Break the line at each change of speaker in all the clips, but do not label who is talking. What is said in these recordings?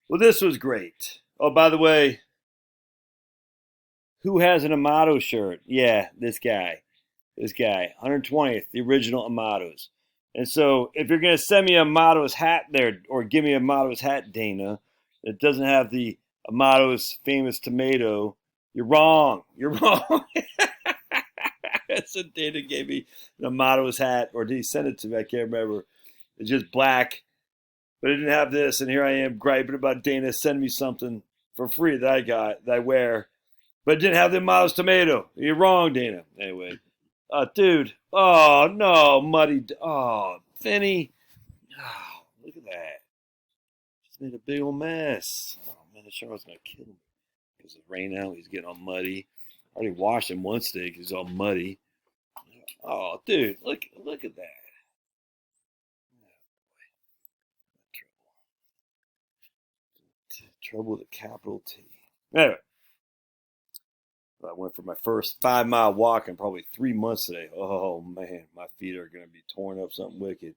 Well, this was great. Oh, by the way, who has an Amato shirt? Yeah, this guy. This guy. 120th, the original Amatos. And so if you're going to send me a Amatos hat there, or give me a Amatos hat, Dana, that doesn't have the Amatos famous tomato, you're wrong. You're wrong. So Dana gave me an Amatos hat, or did he send it to me? I can't remember. It's just black, but it didn't have this. And here I am griping about Dana sending me something for free that I got, that I wear, but it didn't have the Amatos tomato. You're wrong, Dana. Anyway, dude. Oh, no, muddy. Oh, Finney. Oh, look at that. Just made a big old mess. Oh, man, the shower's going to kill him. Because it's rain out, he's getting all muddy. I already washed him one steak. He's all muddy. Oh, dude, look at that. Trouble with a capital T. Anyway, I went for my first 5 mile walk in probably 3 months today. Oh man, my feet are gonna be torn up something wicked.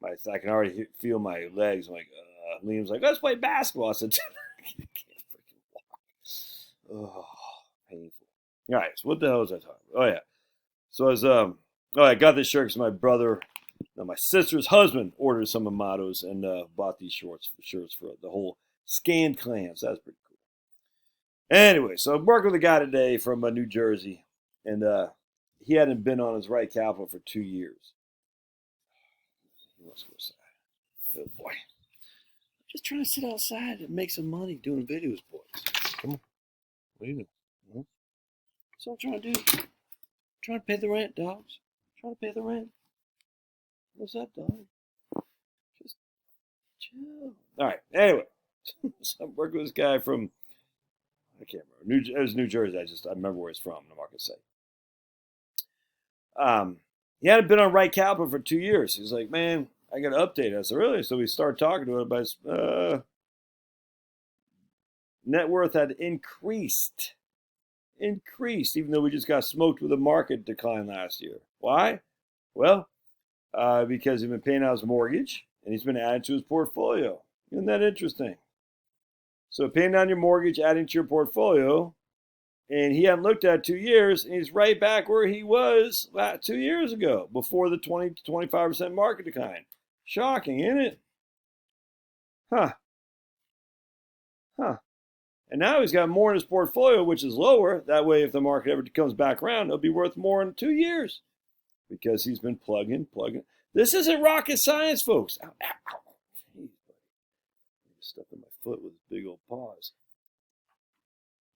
I can already feel my legs. I'm like, Liam's like, let's play basketball. I said, I can't freaking walk. Oh, painful. All right, so what the hell was I talking about? Oh yeah, so I was I got this shirt because my sister's husband ordered some Amatos and bought these shirts for the whole scanned clan. So that's pretty cool. Anyway, so I'm working with a guy today from New Jersey, and he hadn't been on his right capital for 2 years. He wants to go outside. Oh boy. I'm just trying to sit outside and make some money doing videos, boys. Come on. What are you doing? That's what I'm trying to do. I'm trying to pay the rent, dogs. I'm trying to pay the rent. What's up, dog? Just chill. All right. Anyway, so I'm working with this guy from, I can't remember. It was New Jersey. I remember where he's from. I'm not gonna say. He hadn't been on Right Capital for 2 years. He's like, man, I got to update. I said, really? So we started talking to him about his net worth had increased, even though we just got smoked with a market decline last year. Why? Well, because he's been paying out his mortgage and he's been adding to his portfolio. Isn't that interesting? So paying down your mortgage, adding to your portfolio, and he hadn't looked at 2 years, and he's right back where he was 2 years ago, before the 20 to 25% market decline. Shocking, isn't it? Huh. And now he's got more in his portfolio, which is lower. That way, if the market ever comes back around, it'll be worth more in 2 years, because he's been plugging. This isn't rocket science, folks. Ow, ow, ow. Jeez, buddy. I just stuck in my foot with his big old paws.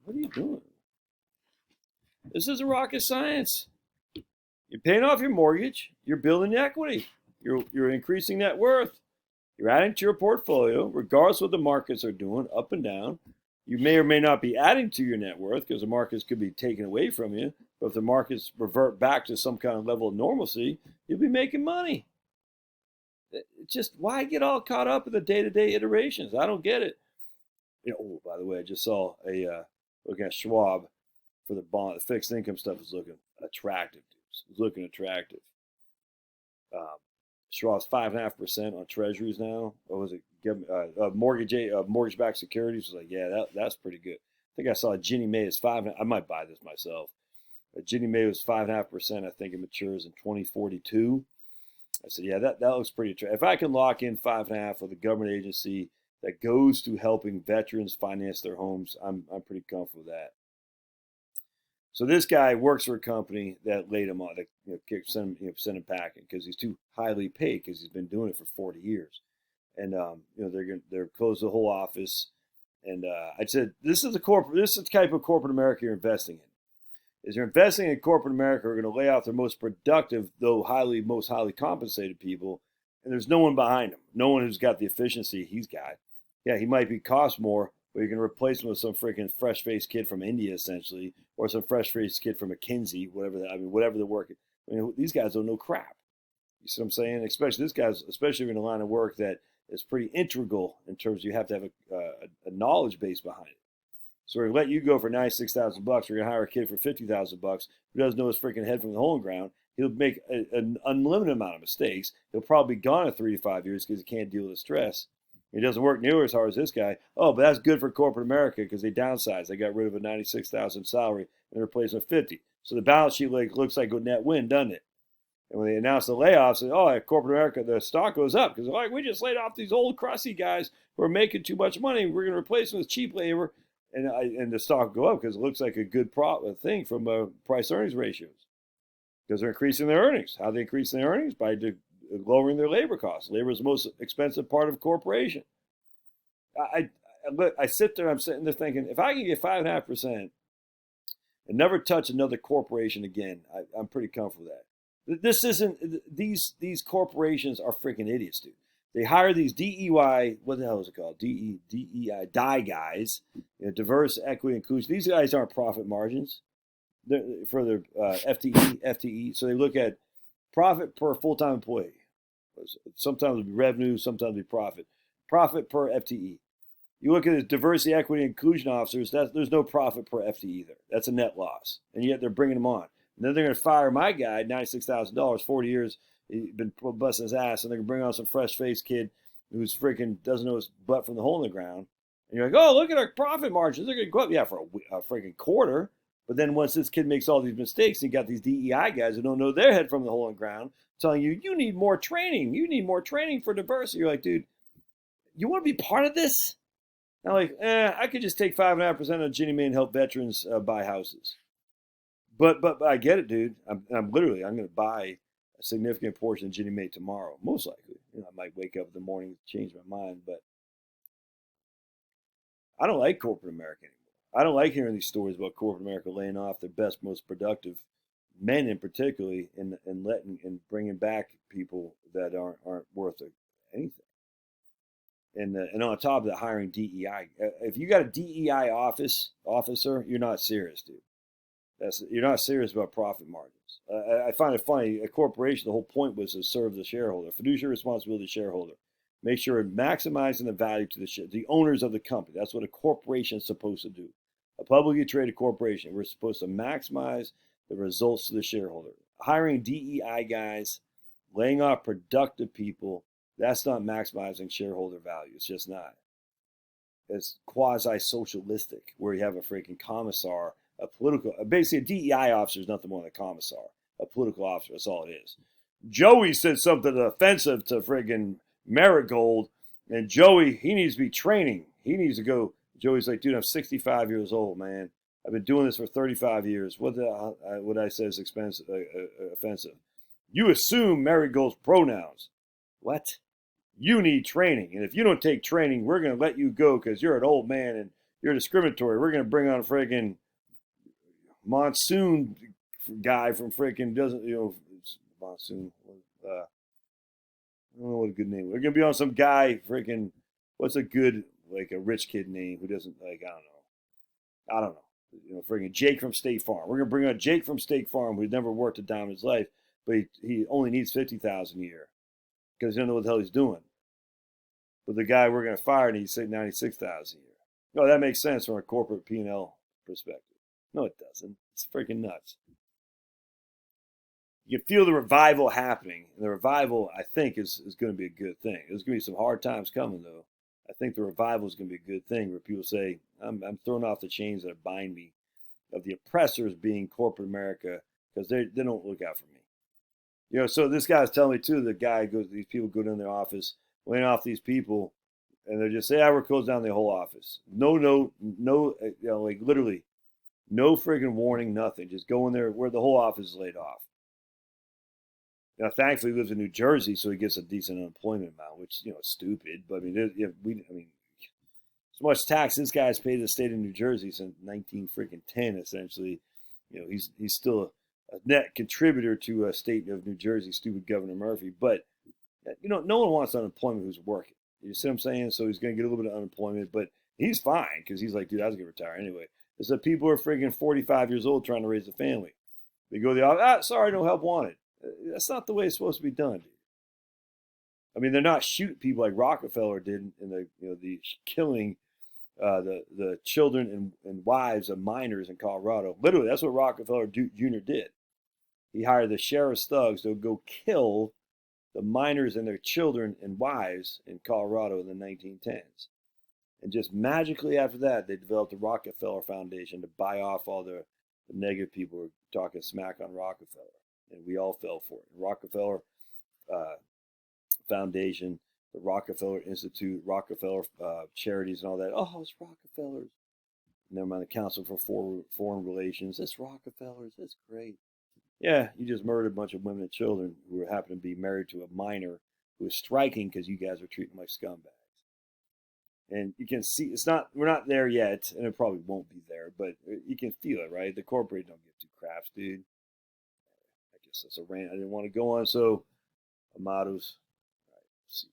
What are you doing? This isn't rocket science. You're paying off your mortgage. You're building equity. You're increasing net worth. You're adding to your portfolio, regardless of what the markets are doing, up and down. You may or may not be adding to your net worth because the markets could be taken away from you. But if the markets revert back to some kind of level of normalcy, you'll be making money. Just why get all caught up in the day-to-day iterations? I don't get it. Oh, by the way, I just saw looking at Schwab for the bond, the fixed income stuff is looking attractive. It's looking attractive. Schwab's 5.5% on treasuries now. What was it? Mortgage-backed securities was like, yeah, that's pretty good. I think I saw Ginnie Mae is 5. I might buy this myself. Ginnie Mae was 5.5%. I think it matures in 2042. I said, yeah, that looks pretty attractive. If I can lock in 5.5 with a government agency that goes to helping veterans finance their homes, I'm pretty comfortable with that. So this guy works for a company that laid him on, that sent him packing because he's too highly paid because he's been doing it for 40 years, and they're close the whole office. And I said, this is the type of corporate America you're investing in. Is you're investing in corporate America, are going to lay off their most productive, though most highly compensated people, and there's no one behind him, no one who's got the efficiency he's got. Yeah, he might cost more, but you're going to replace him with some freaking fresh-faced kid from India, essentially, or some fresh-faced kid from McKinsey, whatever they're working. These guys don't know crap. You see what I'm saying? Especially especially in a line of work that is pretty integral in terms of you have to have a knowledge base behind it. So we're going to let you go for $96,000. We're going to hire a kid for $50,000 who doesn't know his freaking head from the hole in the ground. He'll make an unlimited amount of mistakes. He'll probably be gone in 3 to 5 years because he can't deal with the stress. He doesn't work nearly as hard as this guy. Oh, but that's good for corporate America because they downsized. They got rid of a 96,000 salary and replaced with 50. So the balance sheet looks like a net win, doesn't it? And when they announced the layoffs, at corporate America, the stock goes up because we just laid off these old crusty guys who are making too much money. We're going to replace them with cheap labor, and the stock go up because it looks like a good thing from price earnings ratios because they're increasing their earnings. How are they increasing their earnings? By lowering their labor costs. Labor is the most expensive part of a corporation. I sit there, I'm sitting there thinking, if I can get 5.5% and never touch another corporation again, I'm pretty comfortable with that. This isn't, these corporations are freaking idiots, dude. They hire these DEI, what the hell is it called? DEI, die guys, diverse, equity, inclusion. These guys aren't profit margins for their FTE. So they look at profit per full-time employee. Sometimes it'll be revenue, sometimes it'll be profit. Profit per FTE. You look at the diversity, equity, inclusion officers, there's no profit per FTE either. That's a net loss. And yet they're bringing them on. And then they're going to fire my guy, $96,000, 40 years, he's been busting his ass, and they're going to bring on some fresh-faced kid who's freaking doesn't know his butt from the hole in the ground. And you're like, oh, look at our profit margins. They're going to go up, yeah, for a freaking quarter. But then once this kid makes all these mistakes, you got these DEI guys who don't know their head from the hole in the ground telling you, you need more training. You need more training for diversity. You're like, dude, you want to be part of this? I'm like, I could just take 5.5% of Ginnie Mae and help veterans buy houses. But I get it, dude. I'm going to buy a significant portion of Ginnie Mae tomorrow, most likely. I might wake up in the morning and change my mind, but I don't like corporate America anymore. I don't like hearing these stories about corporate America laying off their best, most productive men, in particularly, and bringing back people that aren't worth anything. And on top of that, hiring DEI. If you got a DEI officer, you're not serious, dude. You're not serious about profit margins. I find it funny. A corporation, the whole point was to serve the shareholder. Fiduciary responsibility to the shareholder. Make sure we're maximizing the value to the owners of the company. That's what a corporation is supposed to do. A publicly traded corporation, we're supposed to maximize the results to the shareholder. Hiring DEI guys, laying off productive people, that's not maximizing shareholder value. It's just not. It's quasi-socialistic, where you have a freaking commissar, basically a DEI officer is nothing more than a commissar, a political officer. That's all it is. Joey said something offensive to friggin' Marigold, and Joey, he needs to be training. He needs to go. Joey's like, dude, I'm 65 years old, man. I've been doing this for 35 years. What I say is offensive. You assume Marigold's pronouns. What? You need training. And if you don't take training, we're going to let you go because you're an old man and you're discriminatory. We're going to bring on a friggin' Monsoon guy from friggin' Monsoon. I don't know what a good name. We're going to be on some guy friggin', what's a good, like a rich kid name who doesn't, like, I don't know. Friggin' Jake from State Farm. We're going to bring on Jake from State Farm who's never worked a dime in his life, but he only needs $50,000 a year because he doesn't know what the hell he's doing. But the guy we're going to fire needs $96,000 a year. No, that makes sense from a corporate P&L perspective. No, it doesn't. It's freaking nuts. You can feel the revival happening. And the revival, I think, is going to be a good thing. There's going to be some hard times coming, though. I think the revival is going to be a good thing where people say, I'm throwing off the chains that bind me of the oppressors being corporate America because they don't look out for me. So this guy's telling me, too, these people go in their office, laying off these people, and they just say, we're closing down the whole office. No, like literally, no friggin' warning, nothing. Just go in there where the whole office is laid off. Now, thankfully, he lives in New Jersey, so he gets a decent unemployment amount, which is stupid. But so much tax this guy's paid the state of New Jersey since 1910, essentially. He's still a net contributor to a state of New Jersey, stupid Governor Murphy. But no one wants unemployment who's working. You see what I'm saying? So he's going to get a little bit of unemployment, but he's fine because he's like, dude, I was going to retire anyway. There's some people who are friggin' 45 years old trying to raise a family. They go to the office, sorry, no help wanted. That's not the way it's supposed to be done, dude. I mean, they're not shooting people like Rockefeller did in the killing the children and wives of minors in Colorado. Literally, that's what Rockefeller Jr. did. He hired the sheriff's thugs to go kill the miners and their children and wives in Colorado in the 1910s. And just magically after that, they developed the Rockefeller Foundation to buy off all the negative people who were talking smack on Rockefeller. And we all fell for it. Rockefeller Foundation, the Rockefeller Institute, Rockefeller Charities and all that. Oh, it's Rockefellers. Never mind the Council for Foreign Relations. It's Rockefellers. It's great. Yeah, you just murdered a bunch of women and children who happen to be married to a miner who is striking because you guys are treating them like scumbags. And you can see we're not there yet, and it probably won't be there, but you can feel it, right? The corporate don't give two craps, dude. I guess that's a rant I didn't want to go on. So, Amados, all right, let's see.